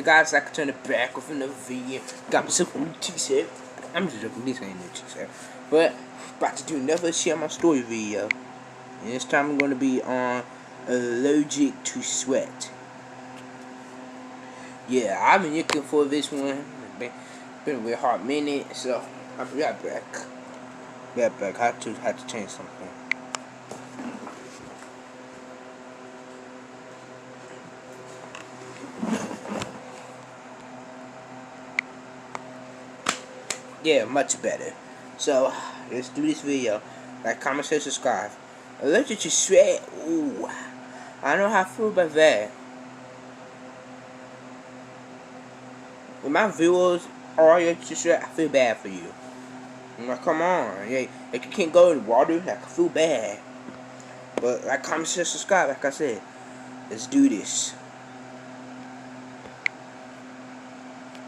Hey guys, I can turn it back with another video. Got me some new t-shirt. I'm just joking, this ain't a new t-shirt. But, about to do another Share My Story video. And this time I'm going to be on Allergic to Sweat. Yeah, I've been looking for this one. Been a real hard minute, so I'll be right back. I had to change something. Yeah, much better. So, let's do this video. Like, comment, share, subscribe. Allergic to sweat. Ooh, I don't know how I feel about that. When my viewers are allergic to sweat, I feel bad for you. I'm like, come on. Yeah, like you can't go in water, like, I feel bad. But, like, comment, share, subscribe, like I said. Let's do this.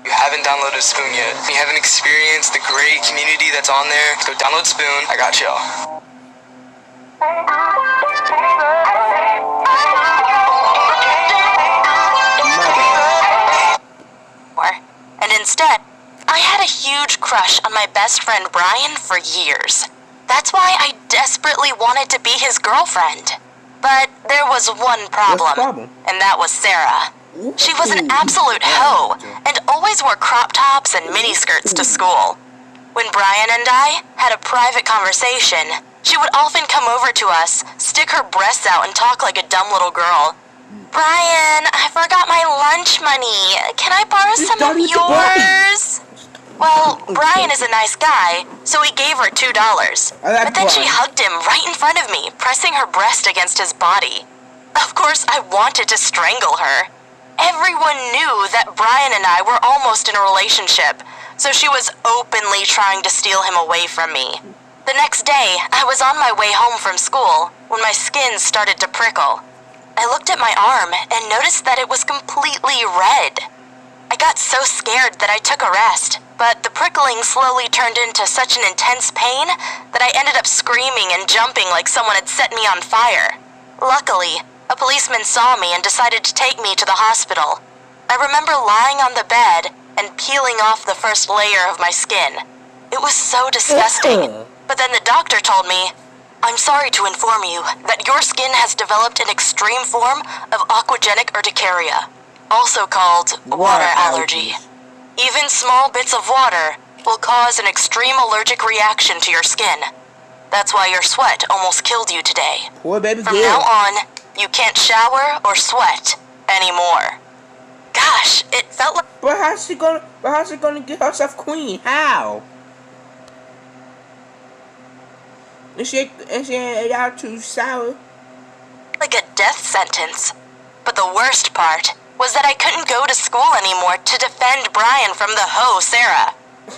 Haven't downloaded Spoon yet. You haven't experienced the great community that's on there. Go download Spoon. I got y'all. And instead, I had a huge crush on my best friend Brian for years. That's why I desperately wanted to be his girlfriend. But there was one problem, and that was Sarah. She was an absolute hoe, and always wore crop tops and miniskirts to school. When Brian and I had a private conversation, she would often come over to us, stick her breasts out, and talk like a dumb little girl. "Brian, I forgot my lunch money. Can I borrow some of yours?" Well, Brian is a nice guy, so he gave her $2. But then she hugged him right in front of me, pressing her breast against his body. Of course, I wanted to strangle her. Everyone knew that Brian and I were almost in a relationship, so she was openly trying to steal him away from me. The next day, I was on my way home from school when my skin started to prickle. I looked at my arm and noticed that it was completely red. I got so scared that I took a rest, but the prickling slowly turned into such an intense pain that I ended up screaming and jumping like someone had set me on fire. Luckily, a policeman saw me and decided to take me to the hospital. I remember lying on the bed and peeling off the first layer of my skin. It was so disgusting. But then the doctor told me, "I'm sorry to inform you that your skin has developed an extreme form of aquagenic urticaria, also called water allergy. Even small bits of water will cause an extreme allergic reaction to your skin. That's why your sweat almost killed you today. Poor baby girl. From now on, you can't shower or sweat anymore." Gosh, it felt like... But how's she gonna get herself clean? How? Is she out to shower? like a death sentence. But the worst part was that I couldn't go to school anymore to defend Brian from the hoe, Sarah.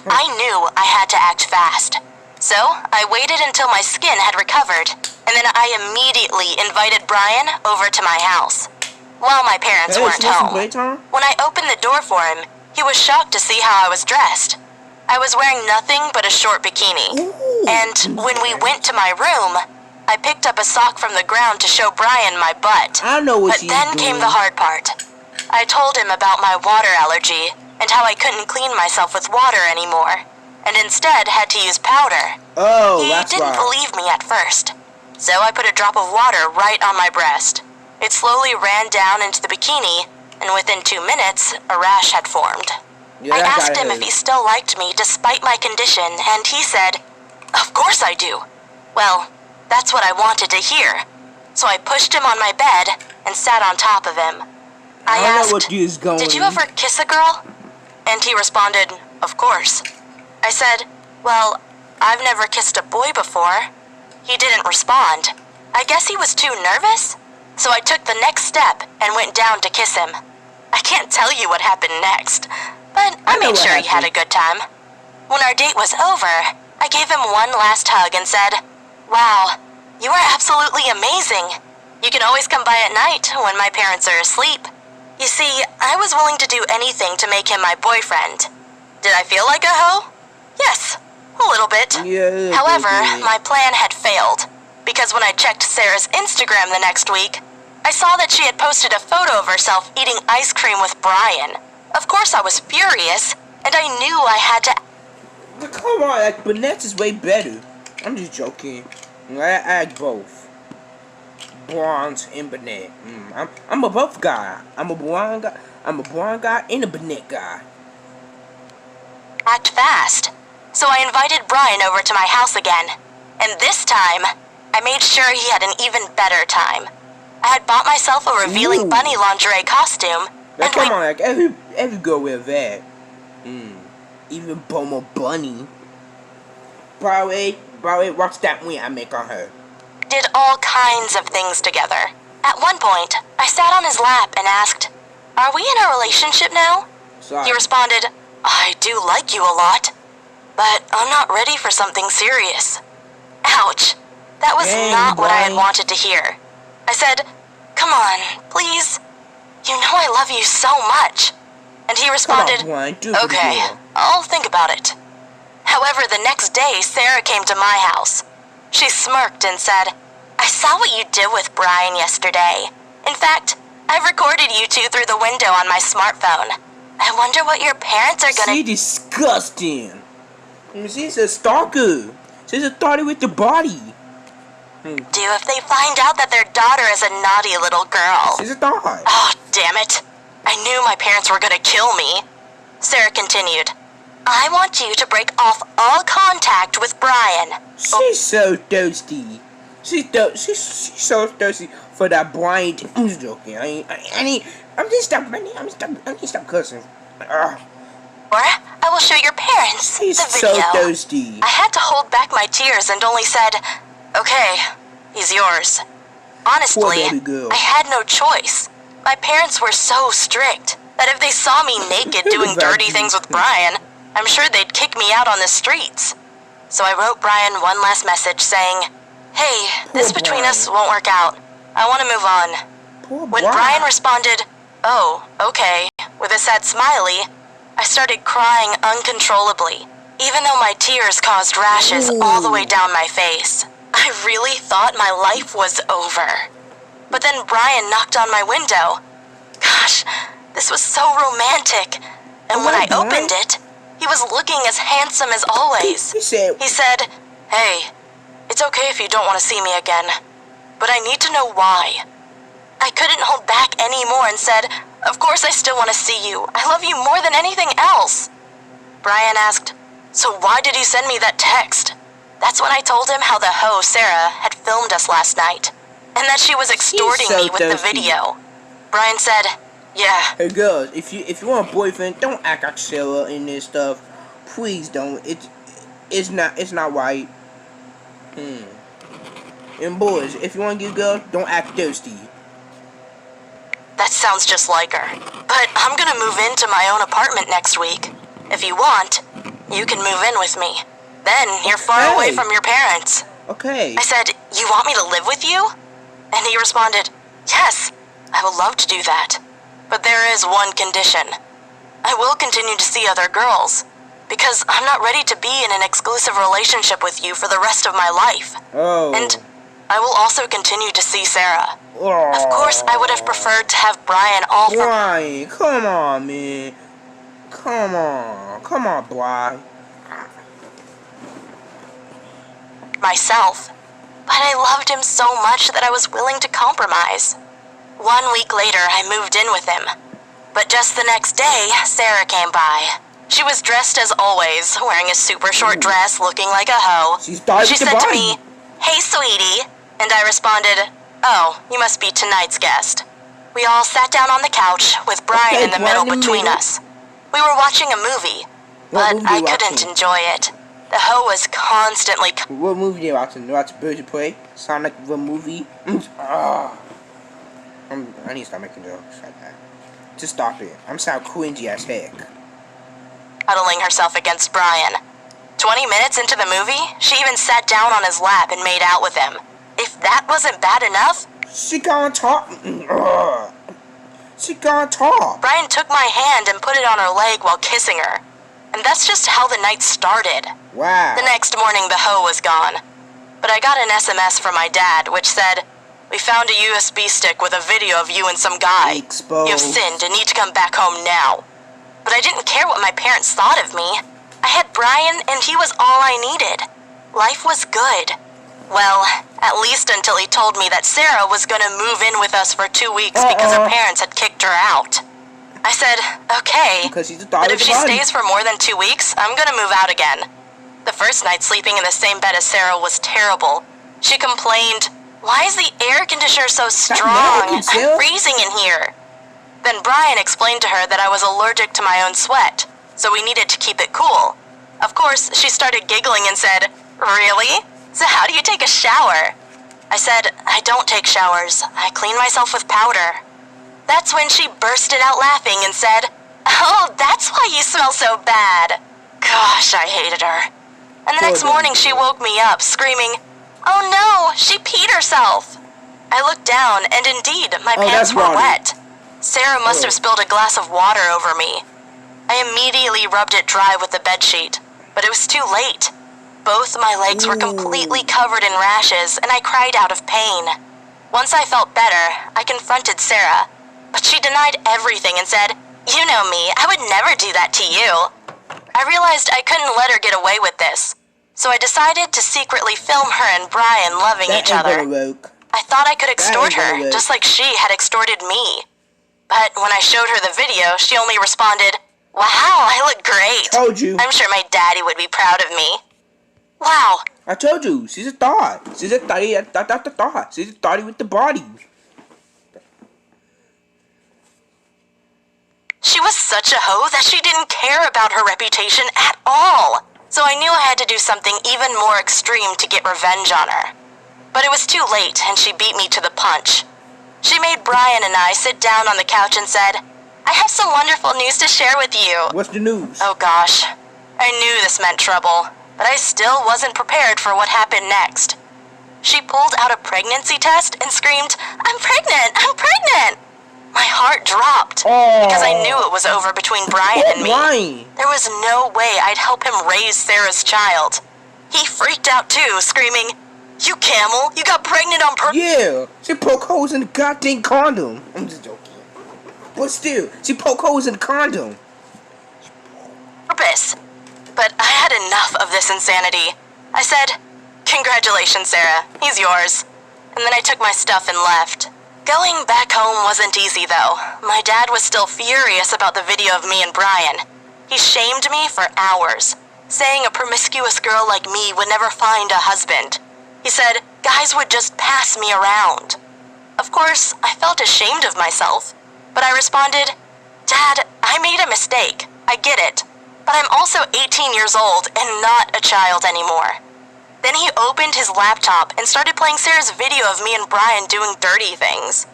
I knew I had to act fast. So, I waited until my skin had recovered, and then I immediately invited Brian over to my house. While my parents weren't home, when I opened the door for him, he was shocked to see how I was dressed. I was wearing nothing but a short bikini. And when we went to my room, I picked up a sock from the ground to show Brian my butt. But then came the hard part. I told him about my water allergy and how I couldn't clean myself with water anymore, and instead had to use powder. He didn't believe me at first, so I put a drop of water right on my breast. It slowly ran down into the bikini, and within 2 minutes, a rash had formed. I asked him if he still liked me despite my condition, and he said, "Of course I do." Well, that's what I wanted to hear. So I pushed him on my bed and sat on top of him. I asked, "Did you ever kiss a girl?" And he responded, "Of course." I said, "Well, I've never kissed a boy before." He didn't respond. I guess he was too nervous? So I took the next step and went down to kiss him. I can't tell you what happened next, but I made sure he had a good time. When our date was over, I gave him one last hug and said, "Wow, you are absolutely amazing. You can always come by at night when my parents are asleep." You see, I was willing to do anything to make him my boyfriend. Did I feel like a hoe? Yes, a little bit. However, my plan had failed, because when I checked Sarah's Instagram the next week, I saw that she had posted a photo of herself eating ice cream with Brian. Of course I was furious, and I knew I had to... But come on, like, brunettes is way better. I'm just joking. I act both. Blonde and brunette. I'm a both guy. I'm a blonde guy. I'm a blonde guy and a brunette guy. Act fast. So I invited Brian over to my house again. And this time, I made sure he had an even better time. I had bought myself a revealing bunny lingerie costume. Like, come on, like, every girl wear that. Even Bomo Bunny. Probably, watch that win I make on her. Did all kinds of things together. At one point, I sat on his lap and asked, "Are we in a relationship now?" Sorry. He responded, "I do like you a lot, but I'm not ready for something serious." Ouch. That was not what I had wanted to hear. I said, "Come on, please. You know I love you so much." And he responded, "Okay, I'll think about it." However, the next day, Sarah came to my house. She smirked and said, "I saw what you did with Brian yesterday. In fact, I recorded you two through the window on my smartphone. I wonder what your parents are gonna..." She's disgusting. She's a stalker. She's a stalker with the body. Do if they find out that their daughter is a naughty little girl. She's a dog. Oh, damn it. I knew my parents were gonna kill me. Sarah continued, "I want you to break off all contact with Brian." She's so thirsty. She's so thirsty for that Brian. I'm just joking. I'm just stop cussing. Or I will show your parents He's the video. so thirsty. I had to hold back my tears and only said, "Okay, he's yours." Honestly, Poor baby girl. I had no choice. My parents were so strict that if they saw me naked doing dirty things with Brian, I'm sure they'd kick me out on the streets. So I wrote Brian one last message saying, "Hey, this between us won't work out. I want to move on." When Brian responded, "Oh, okay," with a sad smiley, I started crying uncontrollably, even though my tears caused rashes all the way down my face. I really thought my life was over. But then Brian knocked on my window. Gosh, this was so romantic. And when I opened it, he was looking as handsome as always. He said, "Hey, it's okay if you don't want to see me again, but I need to know why." I couldn't hold back anymore and said, "Of course I still want to see you. I love you more than anything else." Brian asked, "So why did you send me that text?" That's when I told him how the hoe, Sarah, had filmed us last night, and that she was extorting me with the video. Brian said, "Yeah." Hey girls, if you want a boyfriend, don't act like Sarah in this stuff. Please don't. It's not right. And boys, if you want to get girls, don't act thirsty. That sounds just like her. But I'm gonna move into my own apartment next week. If you want, you can move in with me. Then you're far away from your parents. Okay. I said, "You want me to live with you?" And he responded, "Yes, I would love to do that. But there is one condition. I will continue to see other girls, because I'm not ready to be in an exclusive relationship with you for the rest of my life. Oh. And I will also continue to see Sarah." Of course, I would have preferred to have Brian all for... Brian, come on, man. Come on, Brian. myself. But I loved him so much that I was willing to compromise. 1 week later, I moved in with him. But just the next day, Sarah came by. She was dressed as always, wearing a super short dress, looking like a hoe. She said to me, "Hey, sweetie," and I responded, "Oh, you must be tonight's guest." We all sat down on the couch, with Brian in the middle between us. We were watching a movie, but I couldn't enjoy it. The hoe was constantly... What movie are you watching? You watch Birds of Prey? Sound like the movie? I need to stop making jokes like that. Just stop it. I'm sound cringy as heck. Huddling herself against Brian. 20 minutes into the movie, she even sat down on his lap and made out with him. If that wasn't bad enough... She gonna talk. She gonna talk. Brian took my hand and put it on her leg while kissing her. And that's just how the night started. Wow. The next morning, the hoe was gone. But I got an SMS from my dad, which said, "We found a USB stick with a video of you and some guy. Exposed. You've sinned and need to come back home now." but I didn't care what my parents thought of me. I had Brian, and he was all I needed. Life was good. Well, at least until he told me that Sarah was gonna move in with us for 2 weeks because her parents had kicked her out. I said, okay, but if she stays for more than 2 weeks, I'm gonna move out again. The first night sleeping in the same bed as Sarah was terrible. She complained, "Why is the air conditioner so strong? I'm freezing in here." Then Brian explained to her that I was allergic to my own sweat, so we needed to keep it cool. Of course, she started giggling and said, "Really? So how do you take a shower?" I said, "I don't take showers. I clean myself with powder." That's when she bursted out laughing and said, "Oh, that's why you smell so bad." Gosh, I hated her. And the next morning she woke me up screaming, "Oh no, she peed herself." I looked down and indeed, my pants were wet. Sarah must have spilled a glass of water over me. I immediately rubbed it dry with the bedsheet, but it was too late. Both my legs were completely covered in rashes and I cried out of pain. Once I felt better, I confronted Sarah, but she denied everything and said, "You know me, I would never do that to you." I realized I couldn't let her get away with this, so I decided to secretly film her and Brian loving each other. I thought I could extort her, just like she had extorted me. But when I showed her the video, she only responded, "Wow, I look great. Told you. I'm sure my daddy would be proud of me." Wow. I told you, she's a thought. She's a thought. She's a thoughty with the body. She was such a hoe that she didn't care about her reputation at all. So I knew I had to do something even more extreme to get revenge on her. But it was too late and she beat me to the punch. She made Brian and I sit down on the couch and said, "I have some wonderful news to share with you." What's the news? Oh gosh, I knew this meant trouble, but I still wasn't prepared for what happened next. She pulled out a pregnancy test and screamed, "I'm pregnant! I'm pregnant!" My heart dropped because I knew it was over between Brian and me. There was no way I'd help him raise Sarah's child. He freaked out too, screaming, "You camel, you got pregnant on purpose." Yeah, she poked holes in the goddamn condom. I'm just joking. But still, she poked holes in the condom. But I had enough of this insanity. I said, "Congratulations, Sarah, he's yours." And then I took my stuff and left. Going back home wasn't easy though. My dad was still furious about the video of me and Brian. He shamed me for hours, saying a promiscuous girl like me would never find a husband. He said guys would just pass me around. Of course, I felt ashamed of myself, but I responded, "Dad, I made a mistake. I get it. But I'm also 18 years old and not a child anymore." Then he opened his laptop and started playing Sarah's video of me and Brian doing dirty things.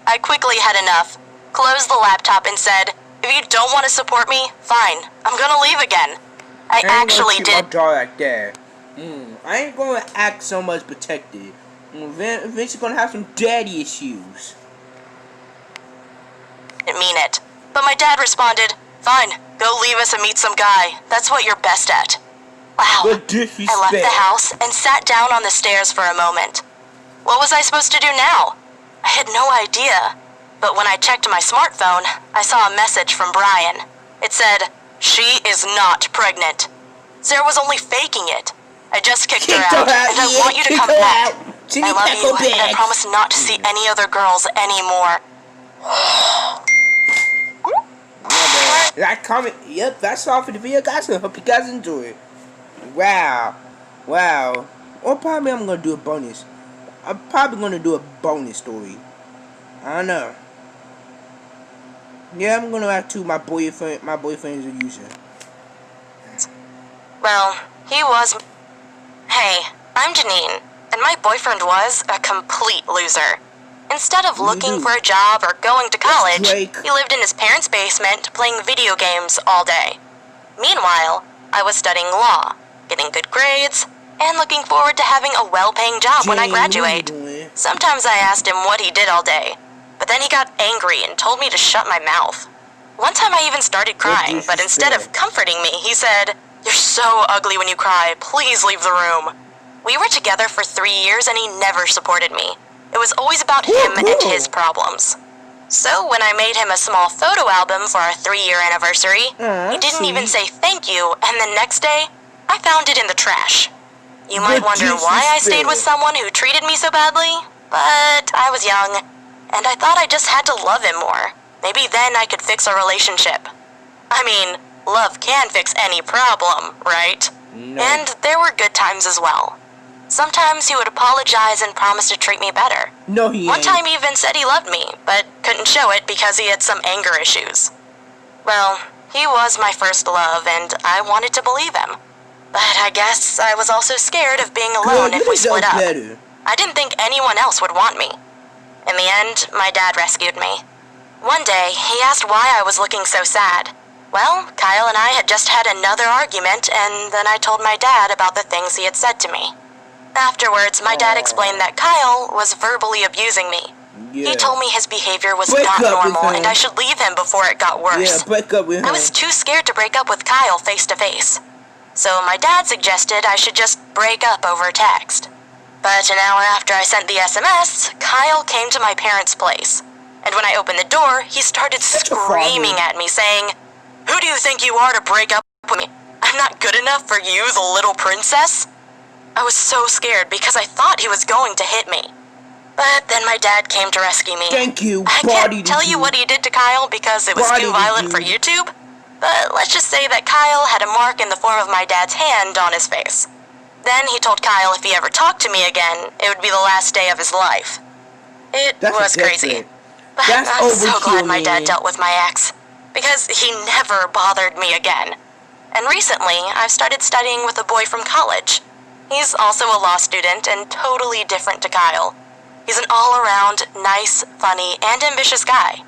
I quickly had enough, closed the laptop and said, "If you don't want to support me, fine. I'm gonna leave again." I actually did. Like that. I ain't gonna act so much protected. Eventually gonna have some daddy issues. Didn't mean it. But my dad responded, "Fine, go leave us and meet some guy. That's what you're best at." Wow. I left the house and sat down on the stairs for a moment. What was I supposed to do now? I had no idea. But when I checked my smartphone, I saw a message from Brian. It said, "She is not pregnant." Sarah was only faking it. I just kicked her out, and I want you to come back. I love you, and I promise not to see any other girls anymore. Like, comment. Yep, that's all for the video, guys. I hope you guys enjoy it. Wow. Or probably I'm gonna do a bonus. I'm probably gonna do a bonus story. I don't know. Yeah, I'm gonna act to my boyfriend. My boyfriend is a user. Well, he was. Hey, I'm Janine, and my boyfriend was a complete loser. Instead of looking for a job or going to college, he lived in his parents' basement playing video games all day. Meanwhile, I was studying law, getting good grades, and looking forward to having a well-paying job when I graduate. Sometimes I asked him what he did all day, but then he got angry and told me to shut my mouth. One time I even started crying, but instead of comforting me, he said, "You're so ugly when you cry, please leave the room." We were together for 3 years and he never supported me. It was always about him and his problems. So when I made him a small photo album for our 3-year anniversary, he didn't even say thank you, and the next day, I found it in the trash. You might wonder why I stayed with someone who treated me so badly, but I was young, and I thought I just had to love him more. Maybe then I could fix our relationship. I mean, love can fix any problem, right? No. And there were good times as well. Sometimes he would apologize and promise to treat me better. No, he One ain't. time he even said he loved me, but couldn't show it because he had some anger issues. Well, he was my first love, and I wanted to believe him. But I guess I was also scared of being alone Girl, if we split up. better. I didn't think anyone else would want me. In the end, my dad rescued me. One day, he asked why I was looking so sad. Well, Kyle and I had just had another argument, and then I told my dad about the things he had said to me. Afterwards, my dad explained that Kyle was verbally abusing me. Yeah. He told me his behavior was Break not up with normal him. and I should leave him before it got worse. Yeah, break up with him. I was too scared to break up with Kyle face to face. So my dad suggested I should just break up over text. But an hour after I sent the SMS, Kyle came to my parents' place. And when I opened the door, he started screaming at me, saying, "Who do you think you are to break up with me? I'm not good enough for you, the little princess?" I was so scared because I thought he was going to hit me. But then my dad came to rescue me. Thank you, I can't tell you what he did to Kyle because it was too violent for YouTube. But let's just say that Kyle had a mark in the form of my dad's hand on his face. Then he told Kyle if he ever talked to me again, it would be the last day of his life. It was crazy. But I'm so glad my dad dealt with my ex, because he never bothered me again. And recently, I've started studying with a boy from college. He's also a law student and totally different to Kyle. He's an all-around, nice, funny, and ambitious guy.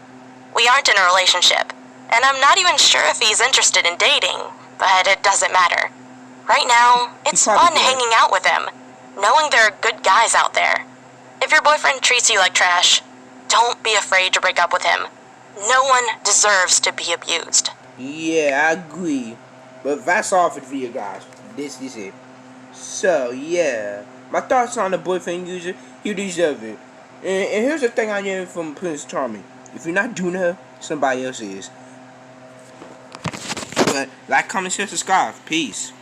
We aren't in a relationship, and I'm not even sure if he's interested in dating, but it doesn't matter. Right now, it's fun hanging out with him, knowing there are good guys out there. If your boyfriend treats you like trash, don't be afraid to break up with him. No one deserves to be abused. Yeah, I agree. But that's all for the video, guys. This is it. So, yeah. My thoughts on the boyfriend user, you deserve it. And here's the thing I learned from Prince Charming. If you're not doing her, somebody else is. But like, comment, share, subscribe. Peace.